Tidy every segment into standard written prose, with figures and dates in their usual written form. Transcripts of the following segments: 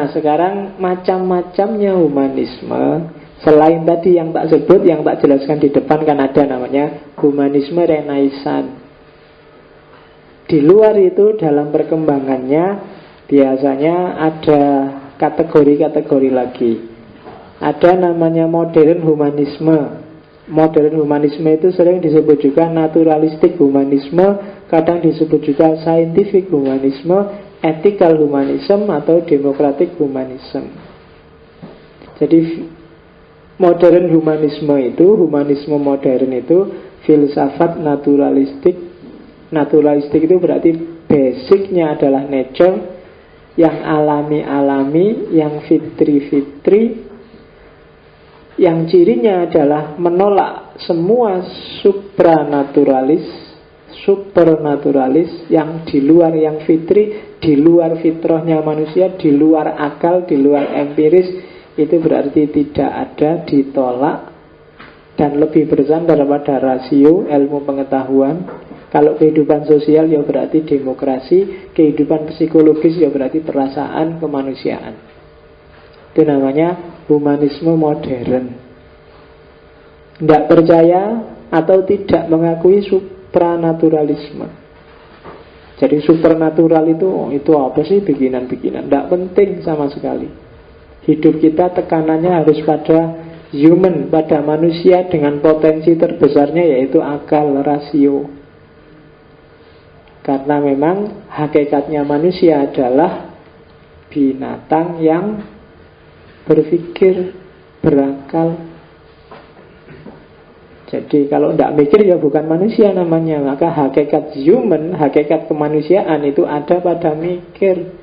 Nah, sekarang macam-macamnya humanisme. Selain tadi yang tak sebut, yang tak jelaskan di depan, kan ada namanya humanisme Renaissance. Di luar itu dalam perkembangannya biasanya ada kategori-kategori lagi. Ada namanya modern humanisme. Modern humanisme itu sering disebut juga naturalistik humanisme, kadang disebut juga scientific humanisme, ethical humanism, atau democratic humanism. Jadi modern humanisme itu, humanisme modern itu filsafat naturalistik. Naturalistik itu berarti basicnya adalah nature, yang alami-alami, yang fitri-fitri, yang cirinya adalah menolak semua supernaturalis yang di luar yang fitri, di luar fitrahnya manusia, di luar akal, di luar empiris. Itu berarti tidak ada, ditolak, dan lebih bersandar pada rasio ilmu pengetahuan. Kalau kehidupan sosial ya berarti demokrasi, kehidupan psikologis ya berarti perasaan kemanusiaan. Itu namanya humanisme modern. Tidak percaya atau tidak mengakui supranaturalisme. Jadi supernatural itu apa sih, bikinan-bikinan, tidak penting sama sekali. Hidup kita tekanannya harus pada human, pada manusia dengan potensi terbesarnya yaitu akal, rasio. Karena memang hakikatnya manusia adalah binatang yang berpikir, berakal. Jadi kalau tidak mikir ya bukan manusia namanya. Maka hakikat human, hakikat kemanusiaan itu ada pada mikir.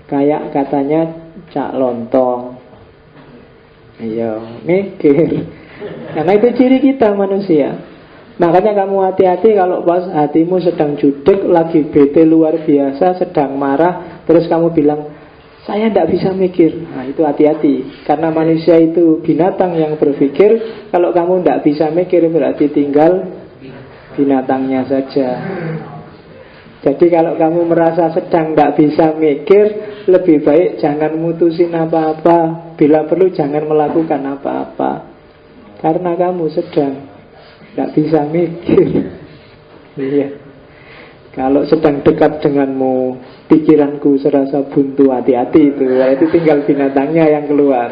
Kayak katanya Cak Lontong, ayo mikir. Karena itu ciri kita manusia. Makanya kamu hati-hati kalau pas hatimu sedang judes, lagi bete luar biasa, sedang marah, terus kamu bilang, saya tidak bisa mikir. Nah itu hati-hati. Karena manusia itu binatang yang berpikir. Kalau kamu tidak bisa mikir berarti tinggal binatangnya saja. Jadi kalau kamu merasa sedang tidak bisa mikir, lebih baik jangan mutusin apa-apa. Bila perlu jangan melakukan apa-apa. Karena kamu sedang tidak bisa mikir. Iya. Kalau sedang dekat denganmu, pikiranku serasa buntu, hati-hati itu. Itu tinggal binatangnya yang keluar.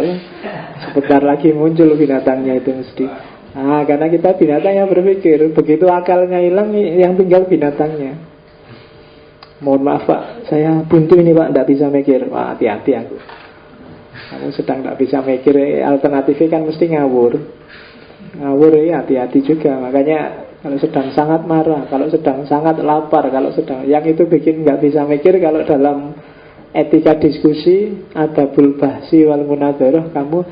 Sebentar lagi muncul binatangnya itu mesti. Nah, karena kita binatang yang berpikir. Begitu akalnya hilang, yang tinggal binatangnya. Mohon maaf Pak, saya buntu ini Pak, tidak bisa mikir. Wah, hati-hati aku. Kamu sedang tidak bisa mikir, alternatifnya kan mesti ngawur. Ngawur ya hati-hati juga. Makanya kalau sedang sangat marah, kalau sedang sangat lapar, kalau sedang yang itu bikin nggak bisa mikir. Kalau dalam etika diskusi adabul bahsi wal munadzarah, kamu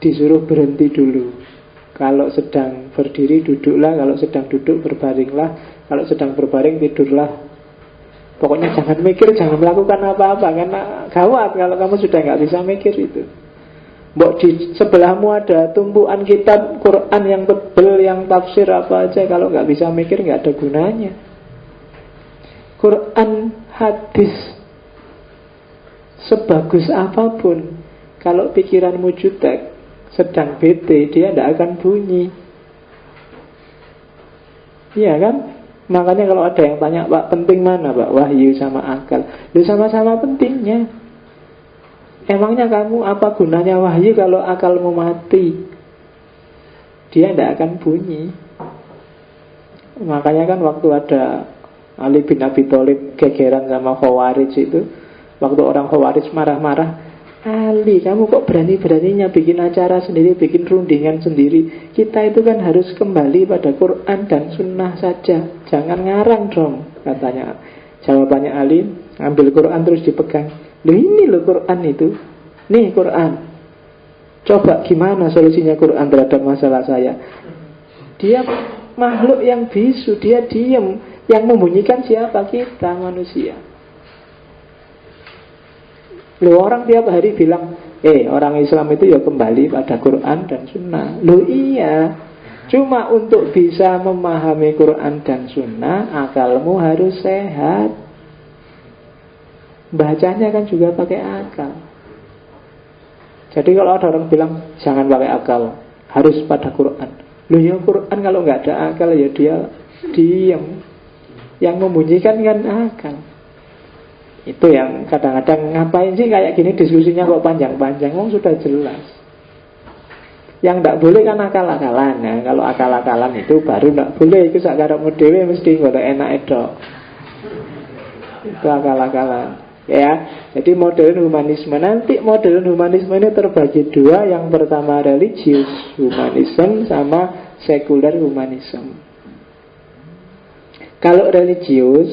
disuruh berhenti dulu. Kalau sedang berdiri duduklah, kalau sedang duduk berbaringlah, kalau sedang berbaring tidurlah. Pokoknya jangan mikir, jangan melakukan apa-apa. Karena gawat kalau kamu sudah nggak bisa mikir itu. Mbok di sebelahmu ada tumpuan kitab Quran yang tebel, yang tafsir apa aja. Kalau nggak bisa mikir nggak ada gunanya. Quran, hadis, sebagus apapun, kalau pikiranmu jutek, sedang bete, dia tidak akan bunyi. Iya kan? Makanya kalau ada yang tanya, Pak, penting mana Pak? Wahyu sama akal. Lu sama-sama pentingnya. Emangnya kamu apa gunanya wahyu kalau akalmu mati? Dia tidak akan bunyi. Makanya kan waktu ada Ali bin Abi Thalib gegeran sama Khawarij itu, waktu orang Khawarij marah-marah, Ali, kamu kok berani-beraninya bikin acara sendiri, bikin rundingan sendiri? Kita itu kan harus kembali pada Quran dan Sunnah saja. Jangan ngarang dong, katanya. Jawabannya Ali, ambil Quran terus dipegang. Loh ini loh Quran itu. Nih Quran. Coba gimana solusinya Quran terhadap masalah saya? Dia makhluk yang bisu, dia diam. Yang membunyikan siapa? Kita manusia. Loh orang tiap hari bilang, orang Islam itu ya kembali pada Quran dan Sunnah. Loh iya, cuma untuk bisa memahami Quran dan Sunnah, akalmu harus sehat. Bacanya kan juga pakai akal. Jadi kalau ada orang bilang jangan pakai akal, harus pada Quran. Loh ya Quran kalau nggak ada akal ya dia diam. Yang membunyikan kan akal. Itu yang kadang-kadang ngapain sih kayak gini diskusinya kok panjang-panjang. Wong sudah jelas. Yang tidak boleh kan akal-akalan ya. Kalau akal-akalan itu baru tidak boleh. Itu sakarepmu dhewe mesti golek enak itu. Itu akal-akalan. Ya, jadi modern humanisme. Nanti modern humanisme ini terbagi dua. Yang pertama religius humanism sama sekuler humanism. Kalau religius,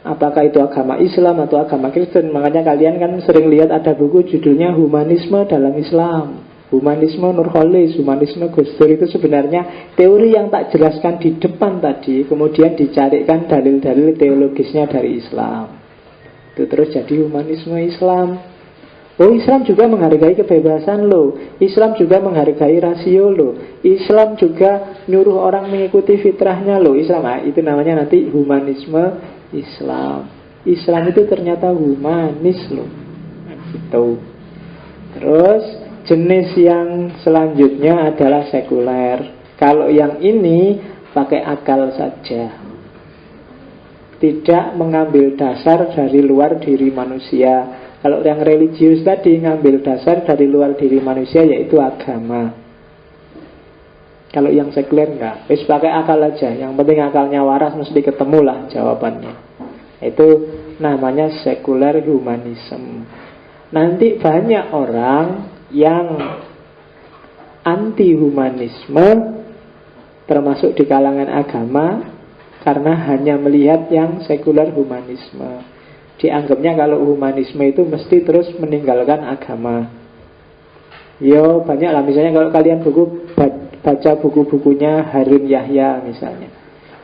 apakah itu agama Islam atau agama Kristen? Makanya kalian kan sering lihat ada buku judulnya Humanisme dalam Islam, Humanisme Nurholis, Humanisme Gus Dur. Itu sebenarnya teori yang tak jelaskan di depan tadi, kemudian dicarikan dalil-dalil teologisnya dari Islam. Itu terus jadi humanisme Islam. Oh, Islam juga menghargai kebebasan loh. Islam juga menghargai rasio loh. Islam juga nyuruh orang mengikuti fitrahnya loh. Islam, itu namanya nanti humanisme Islam. Islam itu ternyata humanis loh. Gitu. Terus jenis yang selanjutnya adalah sekuler. Kalau yang ini pakai akal saja, tidak mengambil dasar dari luar diri manusia. Kalau yang religius tadi ngambil dasar dari luar diri manusia, yaitu agama. Kalau yang sekuler enggak, wis pakai akal aja. Yang penting akalnya waras, mesti ketemulah jawabannya. Itu namanya sekuler humanism. Nanti banyak orang yang anti humanisme, termasuk di kalangan agama, karena hanya melihat yang sekuler humanisme. Dianggapnya kalau humanisme itu mesti terus meninggalkan agama. Yo banyak lah, misalnya kalau kalian baca buku-bukunya Harun Yahya misalnya,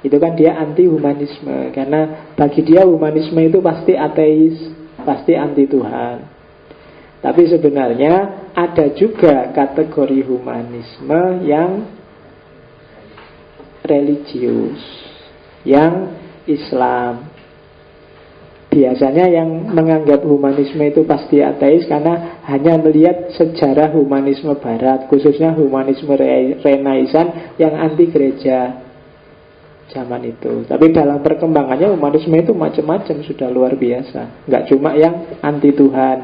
itu kan dia anti humanisme, karena bagi dia humanisme itu pasti ateis, pasti anti Tuhan. Tapi sebenarnya ada juga kategori humanisme yang religius, yang Islam. Biasanya yang menganggap humanisme itu pasti ateis karena hanya melihat sejarah humanisme barat, khususnya humanisme Renaissance yang anti gereja zaman itu. Tapi dalam perkembangannya humanisme itu macam-macam, sudah luar biasa. Nggak cuma yang anti Tuhan.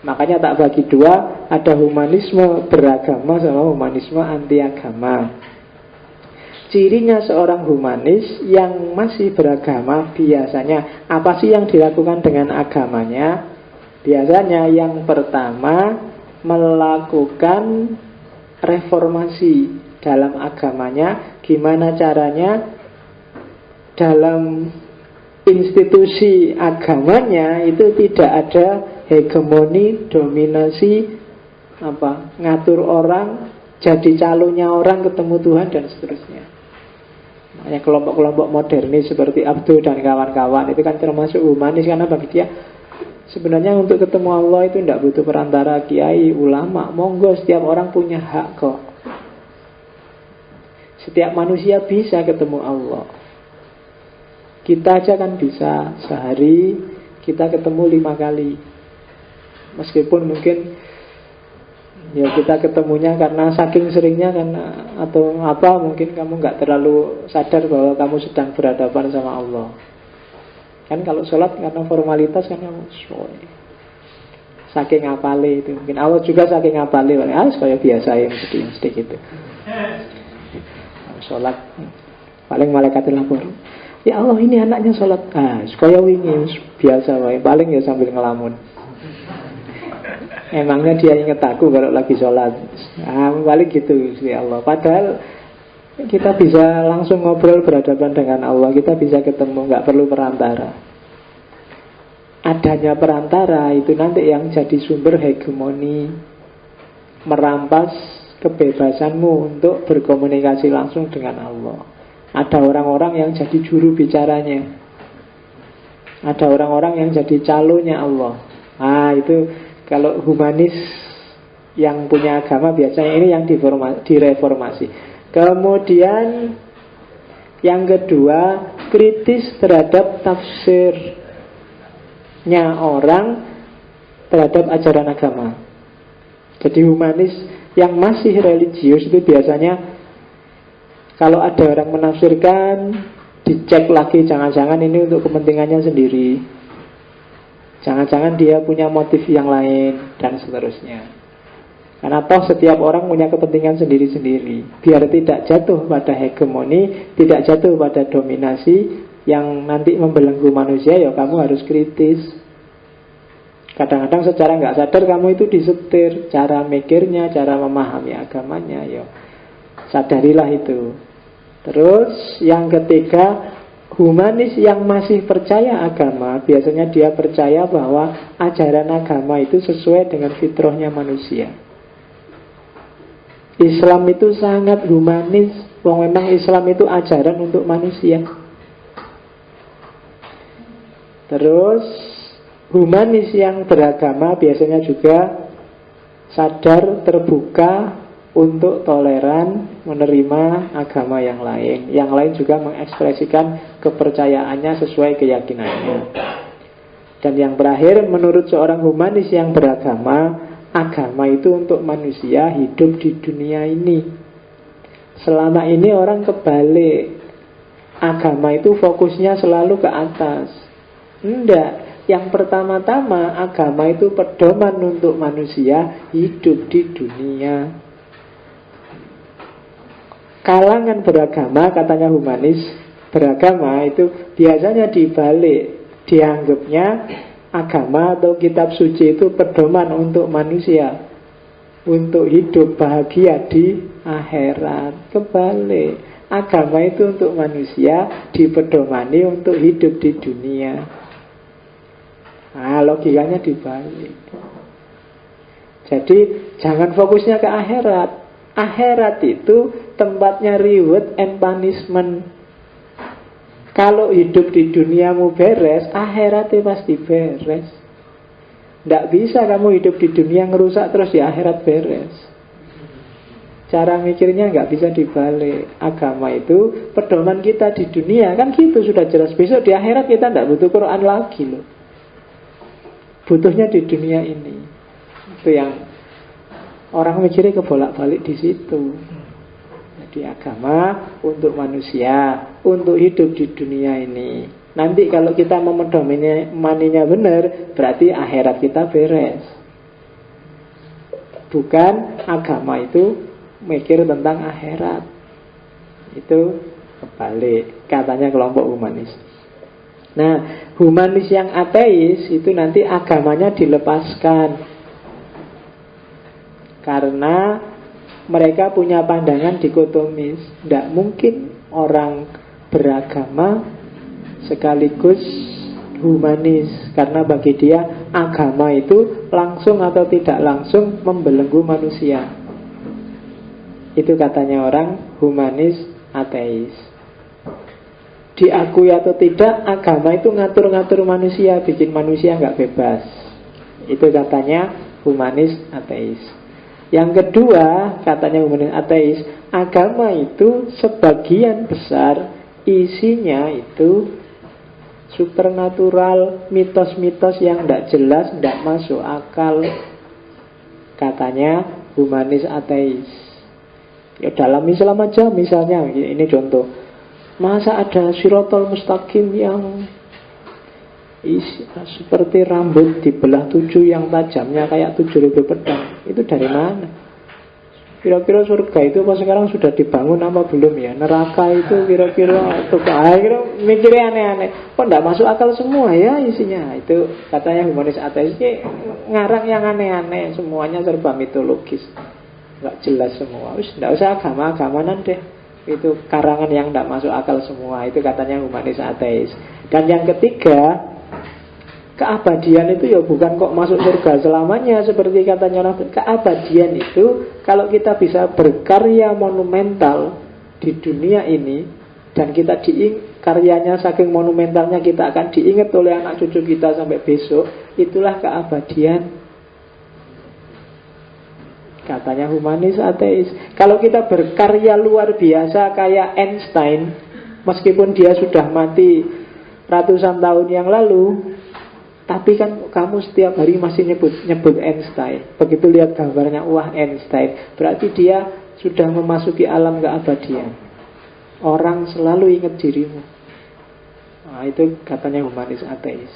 Makanya tak bagi dua, ada humanisme beragama sama humanisme anti agama. Cirinya seorang humanis yang masih beragama biasanya apa sih yang dilakukan dengan agamanya? Biasanya yang pertama melakukan reformasi dalam agamanya. Gimana caranya? Dalam institusi agamanya itu tidak ada hegemoni, dominasi, ngatur orang, jadi calonnya orang ketemu Tuhan dan seterusnya. Makanya kelompok-kelompok modernis seperti Abdul dan kawan-kawan itu kan termasuk humanis, karena bagi dia sebenarnya untuk ketemu Allah itu tidak butuh perantara kiai, ulama. Monggo, setiap orang punya hak kok. Setiap manusia bisa ketemu Allah. Kita aja kan bisa sehari kita ketemu 5 kali. Meskipun mungkin ya kita ketemunya karena saking seringnya, karena atau apa, mungkin kamu nggak terlalu sadar bahwa kamu sedang berhadapan sama Allah. Kan kalau sholat karena formalitas kan kamu saking ngapale itu. Mungkin Allah juga saking ngapale, kayak biasa yang sedikit gitu. Sholat paling malaikat lapor, ya Allah ini anaknya sholat, supaya wingi biasa paling ya sambil ngelamun. Emangnya dia ingat aku kalau lagi sholat? Paling gitu ya Allah. Padahal kita bisa langsung ngobrol berhadapan dengan Allah. Kita bisa ketemu, nggak perlu perantara. Adanya perantara itu nanti yang jadi sumber hegemoni, merampas kebebasanmu untuk berkomunikasi langsung dengan Allah. Ada orang-orang yang jadi juru bicaranya, ada orang-orang yang jadi calonnya Allah. Itu kalau humanis yang punya agama biasanya ini yang direformasi. Kemudian yang kedua, kritis terhadap tafsir. humanisnya orang terhadap ajaran agama. Jadi humanis yang masih religius itu biasanya kalau ada orang menafsirkan, dicek lagi, jangan-jangan ini untuk kepentingannya sendiri, jangan-jangan dia punya motif yang lain, dan seterusnya. Karena toh setiap orang punya kepentingan sendiri-sendiri. Biar tidak jatuh pada hegemoni, tidak jatuh pada dominasi yang nanti membelenggu manusia, ya kamu harus kritis. Kadang-kadang secara nggak sadar kamu itu disetir cara mikirnya, cara memahami agamanya, ya sadarilah itu. Terus yang ketiga, humanis yang masih percaya agama, biasanya dia percaya bahwa ajaran agama itu sesuai dengan fitrahnya manusia. Islam itu sangat humanis. Memang Islam itu ajaran untuk manusia. Terus humanis yang beragama biasanya juga sadar, terbuka untuk toleran, menerima agama yang lain. Yang lain juga mengekspresikan kepercayaannya sesuai keyakinannya. Dan yang terakhir, menurut seorang humanis yang beragama, agama itu untuk manusia hidup di dunia ini. Selama ini orang kebalik, agama itu fokusnya selalu ke atas. Enggak, yang pertama-tama agama itu pedoman untuk manusia hidup di dunia. Kalangan beragama, katanya humanis beragama itu biasanya dibalik, dianggapnya agama atau kitab suci itu pedoman untuk manusia untuk hidup bahagia di akhirat. Kebalik, agama itu untuk manusia, dipedomani untuk hidup di dunia. Nah, logikanya dibalik. Jadi jangan fokusnya ke akhirat. Akhirat itu tempatnya reward and punishment. Kalau hidup di duniamu beres, akhiratnya pasti beres. Tidak bisa kamu hidup di dunia ngerusak terus di akhirat beres. Cara mikirnya nggak bisa dibalik. Agama itu pedoman kita di dunia, kan gitu sudah jelas. Besok di akhirat kita tidak butuh Quran lagi loh. Butuhnya di dunia ini. Itu yang orang mikirnya kebolak-balik di situ. Di agama untuk manusia, untuk hidup di dunia ini. Nanti kalau kita memedomaninya benar, berarti akhirat kita beres. Bukan agama itu mikir tentang akhirat. Itu kebalik, katanya kelompok humanis. Nah, humanis yang ateis itu nanti agamanya dilepaskan. Karena mereka punya pandangan dikotomis. Tidak mungkin orang beragama sekaligus humanis. Karena bagi dia agama itu langsung atau tidak langsung membelenggu manusia. Itu katanya orang humanis ateis. Diakui atau tidak, agama itu ngatur-ngatur manusia, bikin manusia nggak bebas. Itu katanya humanis ateis. Yang kedua, katanya humanis ateis, agama itu sebagian besar isinya itu supernatural, mitos-mitos yang tidak jelas, tidak masuk akal. Katanya humanis ateis. Ya dalam Islam aja misalnya, ini contoh. Masa ada sirotol mustaqim yang seperti rambut dibelah 7 yang tajamnya kayak 7.000 pedang. Itu dari mana? Kira-kira surga itu apa sekarang sudah dibangun apa belum ya? Neraka itu kira-kira mikirnya aneh-aneh. Kok tidak masuk akal semua ya isinya? Itu katanya humanis ateis ngarang yang aneh-aneh, semuanya serba mitologis, nggak jelas semua. Tidak usah agama-agamanan deh. Itu karangan yang tidak masuk akal semua. Itu katanya humanis ateis. Dan yang ketiga, keabadian itu ya bukan kok masuk surga selamanya seperti katanya orang. Keabadian itu kalau kita bisa berkarya monumental di dunia ini dan kita karyanya saking monumentalnya kita akan diingat oleh anak cucu kita sampai besok, itulah keabadian. Katanya humanis ateis. Kalau kita berkarya luar biasa kayak Einstein, meskipun dia sudah mati ratusan tahun yang lalu, Tapi kan kamu setiap hari masih nyebut Einstein. Begitu lihat gambarnya, wah Einstein. Berarti dia sudah memasuki alam keabadian. Orang selalu ingat dirimu. Nah, itu katanya humanis ateis.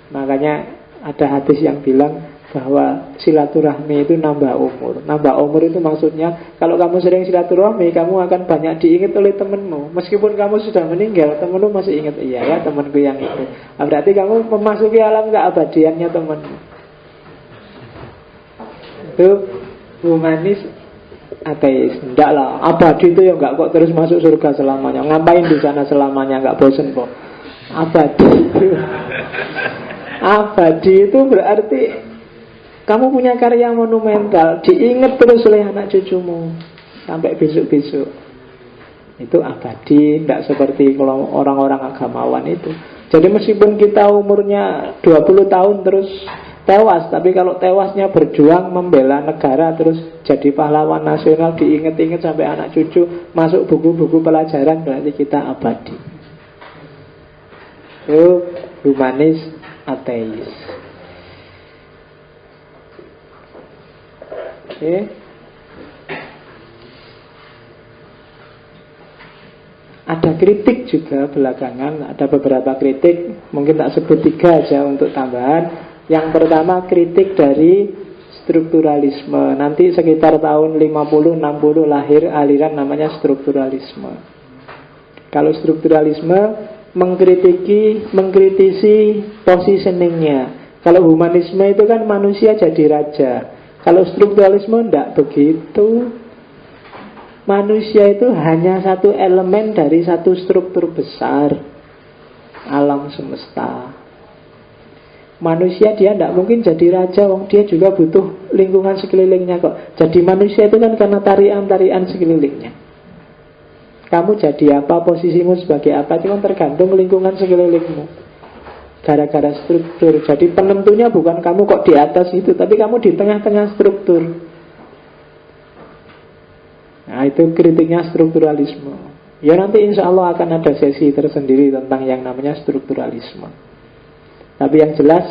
Makanya ada hadis yang bilang bahwa silaturahmi itu nambah umur. Nambah umur itu maksudnya kalau kamu sering silaturahmi, kamu akan banyak diingat oleh temenmu. Meskipun kamu sudah meninggal, temenmu masih ingat, iya ya temenku yang itu. Nah, berarti kamu memasuki alam keabadiannya temenmu. Itu humanis ateis. Enggak lah, abadi itu ya enggak kok terus masuk surga selamanya. Ngapain di sana selamanya, enggak bosen kok. Abadi itu abadi itu berarti kamu punya karya monumental, diingat terus oleh anak cucumu sampai besok-besok. Itu abadi, tidak seperti kalau orang-orang agamawan itu. Jadi meskipun kita umurnya 20 tahun terus tewas, tapi kalau tewasnya berjuang membela negara, terus jadi pahlawan nasional, diingat-ingat sampai anak cucu, masuk buku-buku pelajaran, berarti kita abadi. Itu humanis ateis. Oke. Ada kritik juga belakangan. Ada beberapa kritik, mungkin tak sebut 3 aja untuk tambahan. Yang pertama kritik dari strukturalisme. Nanti sekitar tahun 50-60 lahir aliran namanya strukturalisme. Kalau strukturalisme mengkritisi positioningnya. Kalau humanisme itu kan manusia jadi raja. Kalau strukturalisme tidak begitu. Manusia itu hanya satu elemen dari satu struktur besar, alam semesta. Manusia dia tidak mungkin jadi raja, wong dia juga butuh lingkungan sekelilingnya kok. Jadi manusia itu kan karena tarian-tarian sekelilingnya. Kamu jadi apa, posisimu sebagai apa, itu kan tergantung lingkungan sekelilingmu. Gara-gara struktur. Jadi penentunya bukan kamu kok di atas itu, tapi kamu di tengah-tengah struktur. Nah itu kritiknya strukturalisme. Ya nanti insya Allah akan ada sesi tersendiri tentang yang namanya strukturalisme. Tapi yang jelas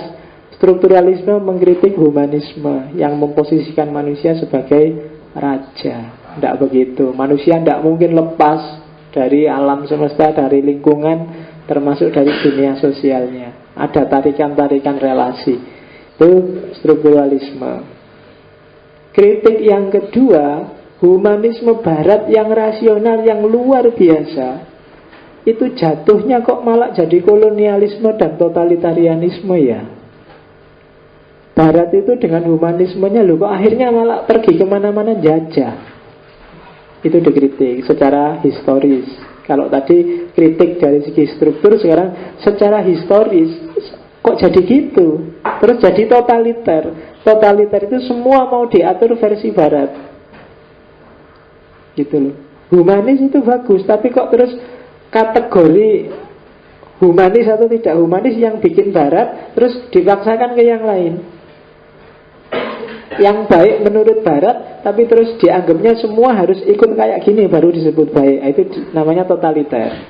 strukturalisme mengkritik humanisme yang memposisikan manusia sebagai raja. Tidak begitu. Manusia tidak mungkin lepas dari alam semesta, dari lingkungan, termasuk dari dunia sosialnya. Ada tarikan-tarikan relasi. Itu strukturalisme. Kritik yang kedua, humanisme barat yang rasional, yang luar biasa, itu jatuhnya kok malah jadi kolonialisme dan totalitarianisme ya. Barat itu dengan humanismenya loh, kok akhirnya malah pergi kemana-mana jajah. Itu dikritik secara historis. Kalau tadi kritik dari segi struktur, sekarang secara historis kok jadi gitu. Terus jadi totaliter. Totaliter itu semua mau diatur versi barat, gitu loh. Humanis itu bagus, tapi kok terus kategori humanis atau tidak humanis yang bikin barat terus dipaksakan ke yang lain. Yang baik menurut barat, tapi terus dianggapnya semua harus ikut kayak gini baru disebut baik. Itu namanya totaliter.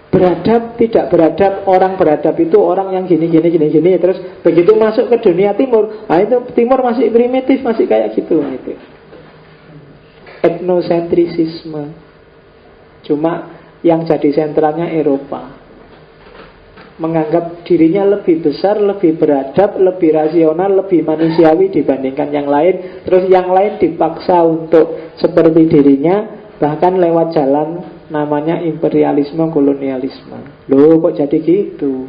Beradab, tidak beradab, orang beradab itu orang yang gini. Terus begitu masuk ke dunia timur, nah itu timur masih primitif, masih kayak gitu. Nah, itu etnosentrisisme. Cuma yang jadi sentralnya Eropa, menganggap dirinya lebih besar, lebih beradab, lebih rasional, lebih manusiawi dibandingkan yang lain. Terus yang lain dipaksa untuk seperti dirinya, bahkan lewat jalan namanya imperialisme, kolonialisme. Loh kok jadi gitu?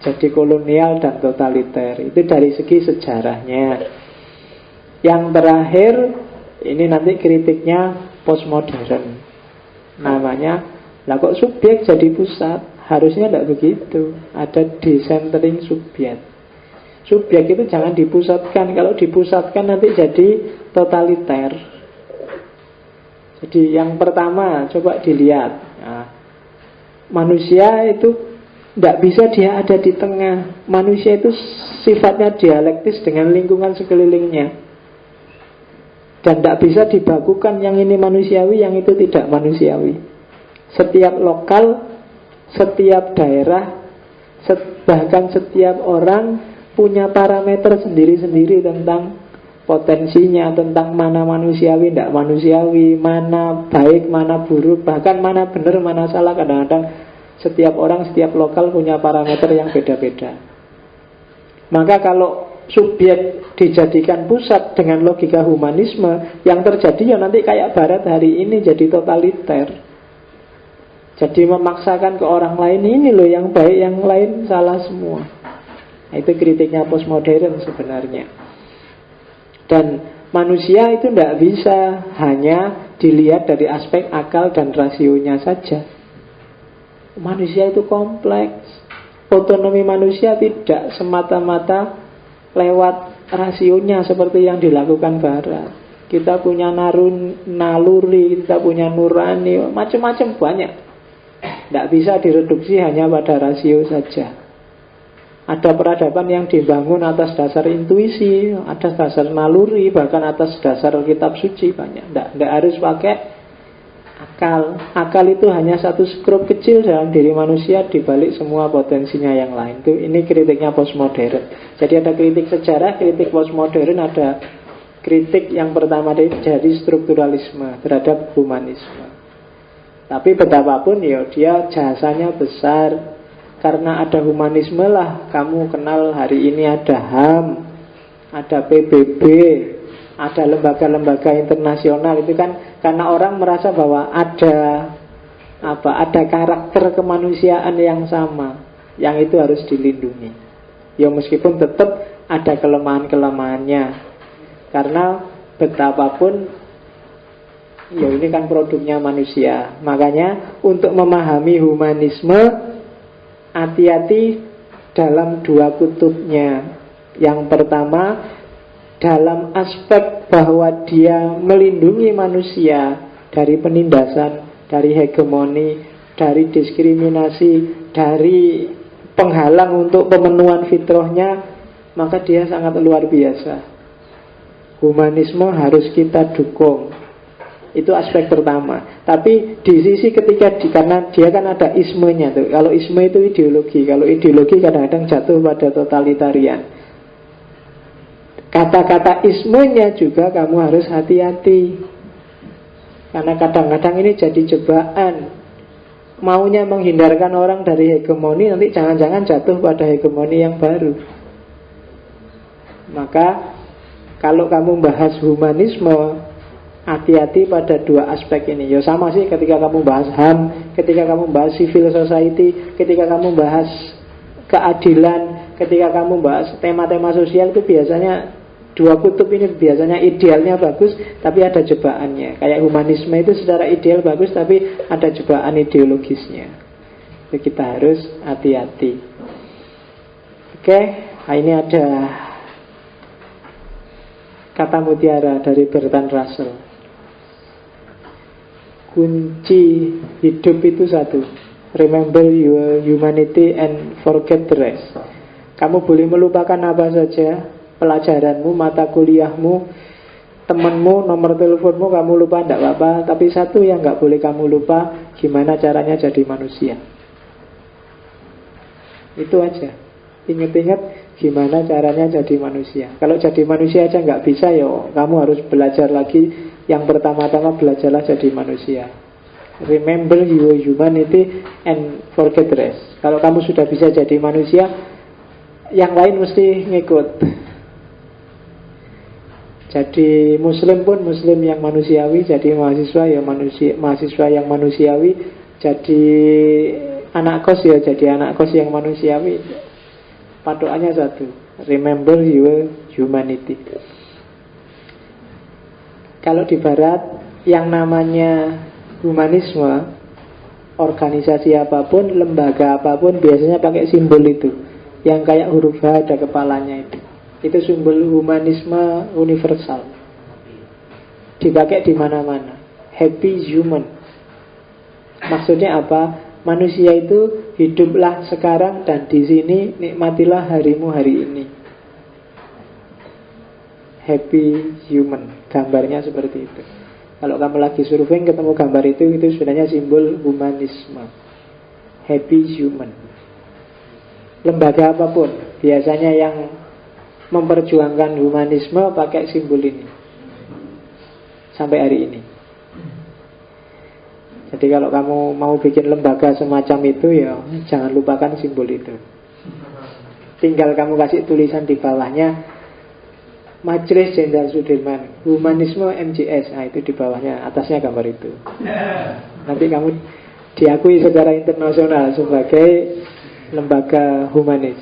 Jadi kolonial dan totaliter. Itu dari segi sejarahnya. Yang terakhir, ini nanti kritiknya postmodern. Namanya, lah kok subjek jadi pusat? Harusnya tidak begitu. Ada decentering subjek. Subjek itu jangan dipusatkan. Kalau dipusatkan nanti jadi totaliter. Jadi yang pertama coba dilihat. Nah, manusia itu tidak bisa dia ada di tengah. Manusia itu sifatnya dialektis dengan lingkungan sekelilingnya. Dan tidak bisa dibakukan yang ini manusiawi, yang itu tidak manusiawi. Setiap lokal Setiap daerah, bahkan setiap orang punya parameter sendiri-sendiri tentang potensinya, tentang mana manusiawi, tidak manusiawi, mana baik, mana buruk, bahkan mana benar, mana salah. Kadang-kadang setiap orang, setiap lokal punya parameter yang beda-beda. Maka kalau subjek dijadikan pusat dengan logika humanisme, yang terjadi ya nanti kayak Barat hari ini, jadi totaliter. Jadi memaksakan ke orang lain, ini loh yang baik, yang lain salah semua. Nah, itu kritiknya postmodern sebenarnya. Dan manusia itu tidak bisa hanya dilihat dari aspek akal dan rasionya saja. Manusia itu kompleks. Otonomi manusia tidak semata-mata lewat rasionya seperti yang dilakukan Barat. Kita punya naluri, kita punya nurani, macam-macam banyak. Tidak bisa direduksi hanya pada rasio saja. Ada peradaban yang dibangun atas dasar intuisi, atas dasar naluri, bahkan atas dasar kitab suci banyak. Tidak harus pakai akal. Akal itu hanya satu skrup kecil dalam diri manusia dibalik semua potensinya yang lain. Ini kritiknya postmodern. Jadi ada kritik sejarah, kritik postmodern, ada kritik yang pertama dari strukturalisme terhadap humanisme. Tapi betapapun ya dia jasanya besar. Karena ada humanisme lah kamu kenal hari ini ada HAM, ada PBB, ada lembaga-lembaga internasional. Itu kan karena orang merasa bahwa ada karakter kemanusiaan yang sama, yang itu harus dilindungi. Ya meskipun tetap ada kelemahan-kelemahannya. Karena betapapun ya ini kan produknya manusia. Makanya untuk memahami humanisme, hati-hati dalam dua kutubnya. Yang pertama, dalam aspek bahwa dia melindungi manusia dari penindasan, dari hegemoni, dari diskriminasi, dari penghalang untuk pemenuhan fitrahnya, maka dia sangat luar biasa. Humanisme harus kita dukung. Itu aspek pertama. Tapi di sisi ketiga, karena dia kan ada ismenya tuh. Kalau isme itu ideologi. Kalau ideologi kadang-kadang jatuh pada totalitarian. Kata-kata ismenya juga kamu harus hati-hati. Karena kadang-kadang ini jadi jebakan. Maunya menghindarkan orang dari hegemoni, nanti jangan-jangan jatuh pada hegemoni yang baru. Maka kalau kamu bahas humanisme, hati-hati pada dua aspek ini. Ya sama sih ketika kamu bahas HAM, ketika kamu bahas civil society, ketika kamu bahas keadilan, ketika kamu bahas tema-tema sosial, itu biasanya dua kutub ini biasanya idealnya bagus, tapi ada jebakannya. Kayak humanisme itu secara ideal bagus, tapi ada jebakan ideologisnya. Jadi kita harus hati-hati. Oke, nah ini ada kata mutiara dari Bertrand Russell. Kunci hidup itu satu: remember your humanity and forget the rest. Kamu boleh melupakan apa saja, pelajaranmu, mata kuliahmu, temanmu, nomor teleponmu kamu lupa, tidak apa-apa. Tapi satu yang nggak boleh kamu lupa, gimana caranya jadi manusia. Itu aja. Ingat-ingat gimana caranya jadi manusia. Kalau jadi manusia aja nggak bisa, yo kamu harus belajar lagi. Yang pertama-tama belajarlah jadi manusia. Remember your humanity and forget the rest. Kalau kamu sudah bisa jadi manusia, yang lain mesti ngikut. Jadi muslim pun muslim yang manusiawi, jadi mahasiswa ya mahasiswa yang manusiawi, jadi anak kos ya jadi anak kos yang manusiawi. Patokannya satu: remember your humanity. Kalau di Barat yang namanya humanisme, organisasi apapun, lembaga apapun biasanya pakai simbol itu, yang kayak huruf H ada kepalanya itu. Itu simbol humanisme universal. Dipakai di mana-mana. Happy human. Maksudnya apa? Manusia itu hiduplah sekarang dan di sini, nikmatilah harimu hari ini. Happy human. Gambarnya seperti itu. Kalau kamu lagi surfing ketemu gambar itu sebenarnya simbol humanisme. Happy Human. Lembaga apapun biasanya yang memperjuangkan humanisme pakai simbol ini sampai hari ini. Jadi kalau kamu mau bikin lembaga semacam itu, ya jangan lupakan simbol itu. Tinggal kamu kasih tulisan di bawahnya Majelis Jenderal Sudirman, Humanisme MJS. Nah itu di bawahnya, atasnya gambar itu. Nanti kamu diakui secara internasional sebagai lembaga humanis.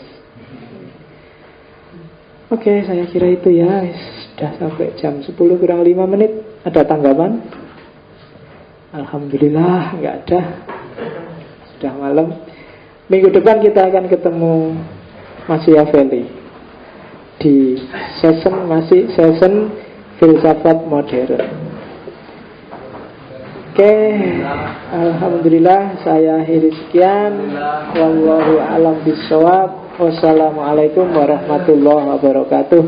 Oke, saya kira itu ya. Sudah sampai jam 10 kurang 5 menit. Ada tanggapan? Alhamdulillah, nggak ada. Sudah malam. Minggu depan kita akan ketemu Machiavelli di session filsafat modern. Oke, alhamdulillah saya akhiri sekian. Wallahu a'lam bishawab. Wassalamualaikum warahmatullahi wabarakatuh.